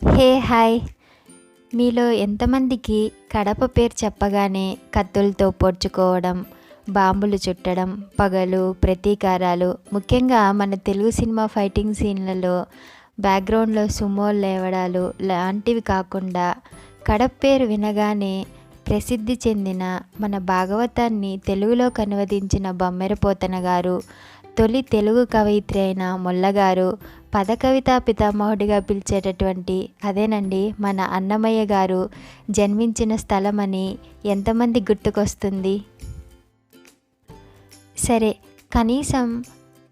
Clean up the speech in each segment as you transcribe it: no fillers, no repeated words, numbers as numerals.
Hey hi. మీలో ఎంతమందికి కడప పేరు చెప్పగానే కత్తులతో పొడుచుకోవడం, బాంబులు చుట్టడం, పగలు, ప్రతీకారాలు, ముఖ్యంగా మన తెలుగు సినిమా ఫైటింగ్ సీన్లలో బ్యాక్గ్రౌండ్లో సుమోలు లేవడాలు లాంటివి కాకుండా కడప పేరు వినగానే ప్రసిద్ధి చెందిన మన భాగవతాన్ని తెలుగులోకి అనువదించిన బమ్మెరపోతన గారు, తొలి తెలుగు కవయిత్రి అయిన మొల్లగారు, పద కవితా పితామహుడిగా పిలిచేటటువంటి అదేనండి మన అన్నమయ్య గారు జన్మించిన స్థలమని ఎంతమంది గుర్తుకొస్తుంది? సరే, కనీసం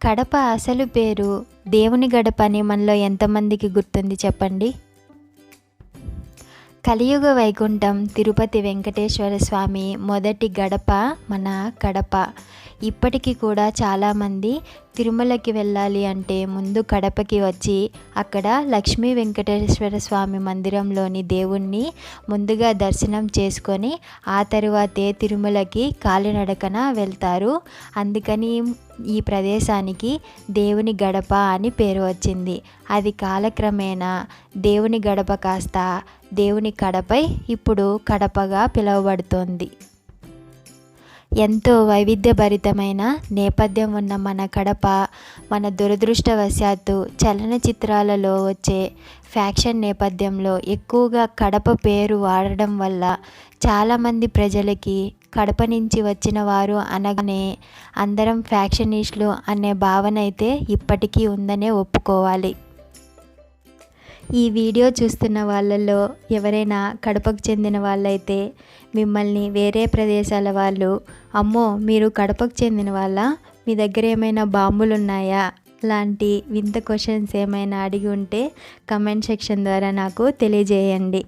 కడప అసలు పేరు దేవుని గడప అని మనలో ఎంతమందికి గుర్తుంది చెప్పండి? కలియుగ వైకుంఠం తిరుపతి వెంకటేశ్వర స్వామి మొదటి గడప మన కడప. ఇప్పటికీ కూడా చాలామంది తిరుమలకి వెళ్ళాలి అంటే ముందు కడపకి వచ్చి అక్కడ లక్ష్మీ వెంకటేశ్వర స్వామి మందిరంలోని దేవుణ్ణి ముందుగా దర్శనం చేసుకొని ఆ తరువాతే తిరుమలకి కాలినడకన వెళ్తారు. అందుకని ఈ ప్రదేశానికి దేవుని గడప అని పేరు వచ్చింది. అది కాలక్రమేణా దేవుని గడప కాస్త దేవుని కడపై ఇప్పుడు కడపగా పిలువబడుతోంది. ఎంతో వైవిధ్యభరితమైన నేపథ్యం ఉన్న మన కడప మన దురదృష్టవశాత్తు చలనచిత్రాలలో వచ్చే ఫ్యాక్షన్ నేపథ్యంలో ఎక్కువగా కడప పేరు వాడడం వల్ల చాలామంది ప్రజలకి కడప నుంచి వచ్చిన వారు అనగానే అందరం ఫ్యాక్షనిస్టులు అనే భావన అయితే ఇప్పటికీ ఉందనే ఒప్పుకోవాలి. ఈ వీడియో చూస్తున్న వాళ్ళల్లో ఎవరైనా కడపకు చెందిన వాళ్ళైతే మిమ్మల్ని వేరే ప్రదేశాల వాళ్ళు, అమ్మో మీరు కడపకు చెందిన వాళ్ళ, మీ దగ్గర ఏమైనా బాంబులు ఉన్నాయా లాంటి వింత క్వశ్చన్స్ ఏమైనా అడిగి ఉంటే కమెంట్ సెక్షన్ ద్వారా నాకు తెలియజేయండి.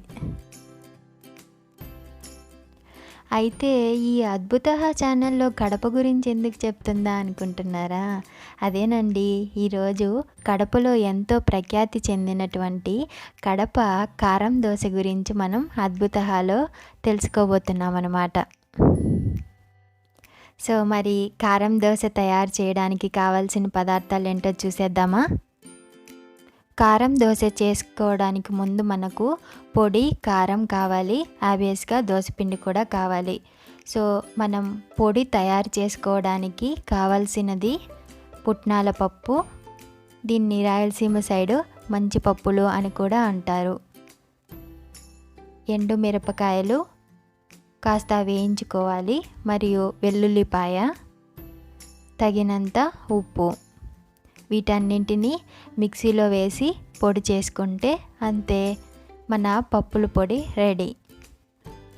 అయితే ఈ అద్భుత ఛానల్లో కడప గురించి ఎందుకు చెప్తుందా అనుకుంటున్నారా? అదేనండి, ఈరోజు కడపలో ఎంతో ప్రఖ్యాతి చెందినటువంటి కడప కారం దోశ గురించి మనం అద్భుతలో తెలుసుకోబోతున్నాం అన్నమాట. సో మరి కారం దోశ తయారు చేయడానికి కావాల్సిన పదార్థాలు ఏంటో చూసేద్దామా? కారం దోశ చేసుకోవడానికి ముందు మనకు పొడి కారం కావాలి, ఆబ్వియస్గా దోశపిండి కూడా కావాలి. సో మనం పొడి తయారు చేసుకోవడానికి కావాల్సినది పుట్నాల పప్పు, దీన్ని రాయలసీమ సైడు మంచి పప్పులు అని కూడా అంటారు. ఎండు మిరపకాయలు కాస్త వేయించుకోవాలి, మరియు వెల్లుల్లిపాయ, తగినంత ఉప్పు, వీటన్నింటినీ మిక్సీలో వేసి పొడి చేసుకుంటే అంతే, మన పప్పుల పొడి రెడీ.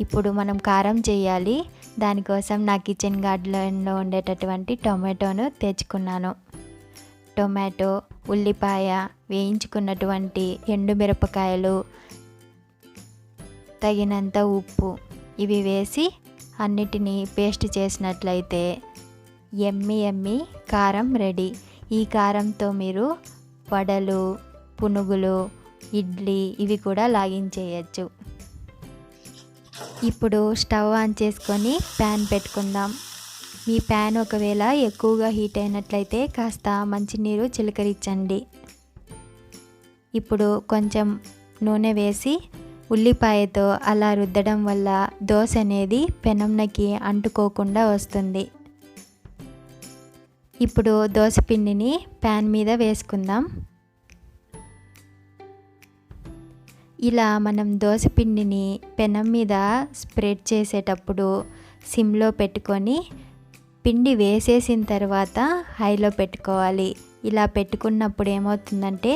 ఇప్పుడు మనం కారం చేయాలి. దానికోసం నా కిచెన్ గార్డెన్లో ఉండేటటువంటి టొమాటోను తెచ్చుకున్నాను. టొమాటో, ఉల్లిపాయ, వేయించుకున్నటువంటి ఎండుమిరపకాయలు, తగినంత ఉప్పు ఇవి వేసి అన్నిటినీ పేస్ట్ చేసినట్లయితే ఎమ్మి కారం రెడీ. ఈ కారంతో మీరు వడలు, పునుగులు, ఇడ్లీ ఇవి కూడా లాగించేయచ్చు. ఇప్పుడు స్టవ్ ఆన్ చేసుకొని ప్యాన్ పెట్టుకుందాం. మీ ప్యాన్ ఒకవేళ ఎక్కువగా హీట్ అయినట్లయితే కాస్త మంచినీరు చిలకరించండి. ఇప్పుడు కొంచెం నూనె వేసి ఉల్లిపాయతో అలా రుద్దడం వల్ల దోశ అనేది పెనంకి అంటుకోకుండా వస్తుంది. ఇప్పుడు దోశ పిండిని ప్యాన్ మీద వేసుకుందాం. ఇలా మనం దోశ పిండిని పెనం మీద స్ప్రెడ్ చేసేటప్పుడు సిమ్లో పెట్టుకొని పిండి వేసేసిన తర్వాత హైలో పెట్టుకోవాలి. ఇలా పెట్టుకున్నప్పుడు ఏమవుతుందంటే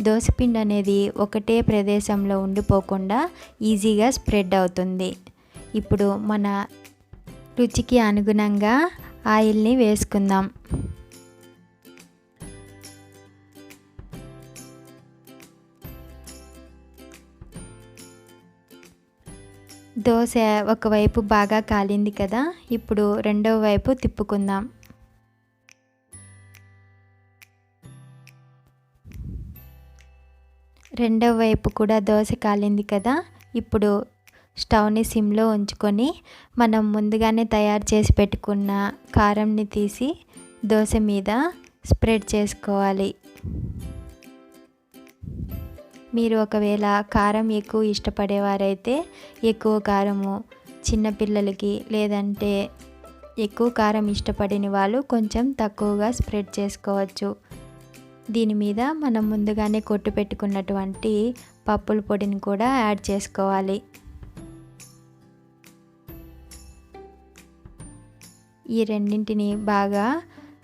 దోశ పిండి అనేది ఒకటే ప్రదేశంలో ఉండిపోకుండా ఈజీగా స్ప్రెడ్ అవుతుంది. ఇప్పుడు మన రుచికి అనుగుణంగా ఆయిల్ని వేసుకుందాం. దోశ ఒకవైపు బాగా కాలింది కదా, ఇప్పుడు రెండవ వైపు తిప్పుకుందాం. రెండవ వైపు కూడా దోశ కాలింది కదా, ఇప్పుడు స్టవ్ని సిమ్లో ఉంచుకొని మనం ముందుగానే తయారు చేసి పెట్టుకున్న కారంని తీసి దోశ మీద స్ప్రెడ్ చేసుకోవాలి. మీరు ఒకవేళ కారం ఎక్కువ ఇష్టపడేవారైతే ఎక్కువ కారము, చిన్నపిల్లలకి లేదంటే ఎక్కువ కారం ఇష్టపడని వాళ్ళు కొంచెం తక్కువగా స్ప్రెడ్ చేసుకోవచ్చు. దీని మీద మనం ముందుగానే కొట్టు పెట్టుకున్నటువంటి పప్పుల పొడిని కూడా యాడ్ చేసుకోవాలి. ఈ రెండింటిని బాగా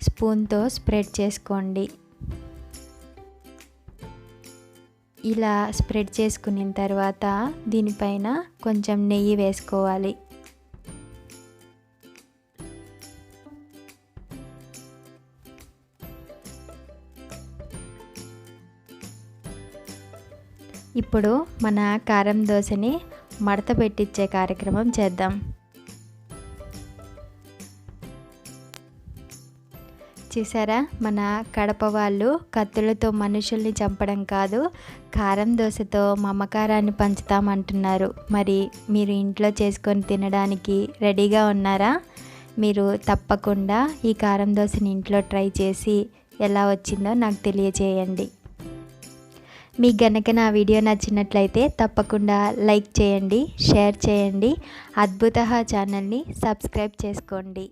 స్పూన్తో స్ప్రెడ్ చేసుకోండి. ఇలా స్ప్రెడ్ చేసుకున్న తర్వాత దీనిపైన కొంచెం నెయ్యి వేసుకోవాలి. ఇప్పుడు మన కారం దోశని మడత పెట్టించే కార్యక్రమం చేద్దాం. చూసారా, మన కడప వాళ్ళు కత్తులతో మనుషుల్ని చంపడం కాదు, కారం దోశతో మమకారాన్ని పంచుతామంటున్నారు. మరి మీరు ఇంట్లో చేసుకొని తినడానికి రెడీగా ఉన్నారా? మీరు తప్పకుండా ఈ కారం దోశని ఇంట్లో ట్రై చేసి ఎలా వచ్చిందో నాకు తెలియజేయండి. మీకు గనక నా వీడియో నచ్చినట్లయితే తప్పకుండా లైక్ చేయండి, షేర్ చేయండి, అద్భుత ఛానల్ని సబ్స్క్రైబ్ చేసుకోండి.